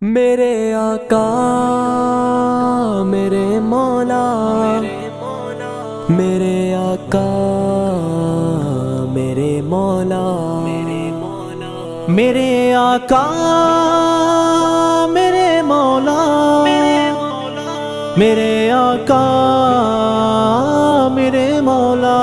میرے آقا میرے مولا، میرے آقا میرے مولا، میرے آقا میرے مولا، میرے آقا میرے مولا،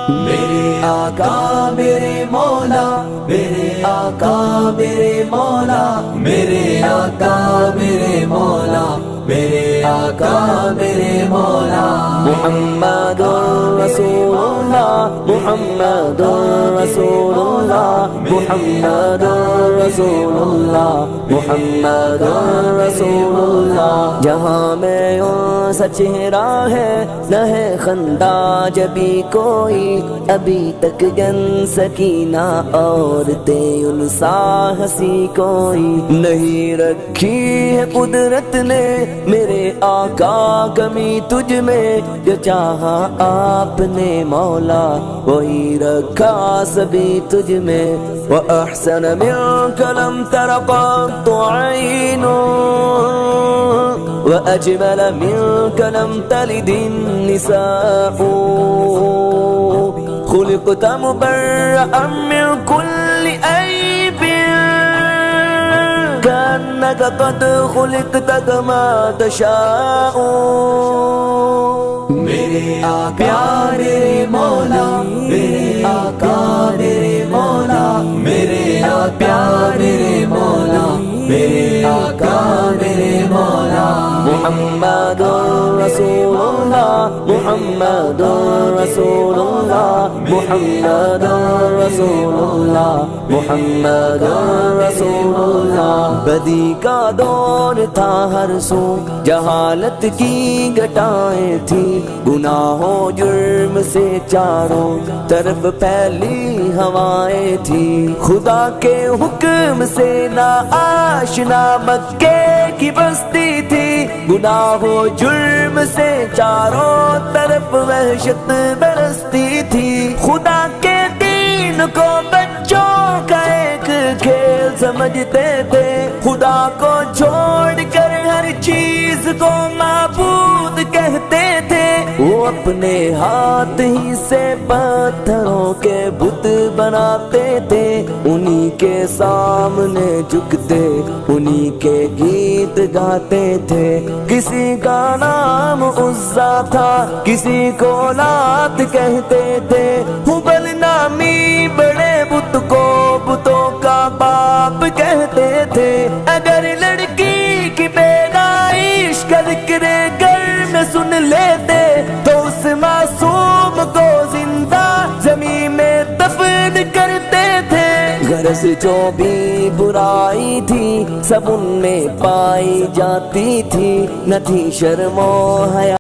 میرے آقا میرے مولا، میرے آقا میرے مولا، میرے آقا میرے مولا، میرے آقا میرے مولا، محمد رسول اللہ، محمد رسول اللہ، محمد رسول اللہ، محمد رسول اللہ۔ جہاں میں ان سا چہرہ ہے نہ ہے خندہ جبھی کوئی، ابھی تک جن سکینہ عورتیں ان سا ہنسی کوئی نہیں رکھی ہے قدرت نے میرے آقا کمی تجھ میں، جو چاہا آپ نے مولا وہی رکھا سبھی تجھ میں۔ وَأَحْسَنَ مِنْكَ لَمْ تَرَ قَطُّ عَيْنٌ وَأَجْمَلَ مِنْكَ لَمْ تَلِدِ النِّسَاءُ، خُلِقْتَ مُبَرَّأً مِنْ كُلِّ عَيْبٍ كَأَنَّكَ قَدْ خُلِقْتَ كَمَا تَشَاءُ۔ میرے آقا میرے مولا، میرے آقا میرے مولا، میرے آقا میرے مولا، میرے آقا میرے مولا، محمد رسول اللہ، محمد رسول اللہ، محمد رسول اللہ، محمد رسول اللہ۔ بدی کا دور تھا ہر سو، جہالت کی گٹائیں تھی، گناہوں جرم سے چاروں طرف پھیلی ہوائیں تھی، خدا کے حکم سے نا آشنا مکے کی بستی تھی، گناہوں جرم سے چاروں طرف وحشت برستی تھی، خدا کے دین کو بچوں کا ایک کھیل سمجھتے تھے، خدا کو چھوڑ کر ہر چیز کو معبود کہتے تھے، وہ اپنے ہاتھ ہی سے پتھروں کے بت بناتے تھے، انہی کے سامنے جھکتے انہی کے گیت گاتے تھے، کسی کا نام عزا تھا کسی کو لات کہتے تھے، ہبل نامی بڑے بت کو بتوں کا باپ کہتے تھے، اگر لڑکی کی پیدائش کا ذکر گھر میں سن لیتے تو اس معصوم کو زندہ زمین میں دفن کرتے تھے، غرض جو بھی برائی تھی سب ان میں پائی جاتی تھی، نہ تھی شرم و حیا۔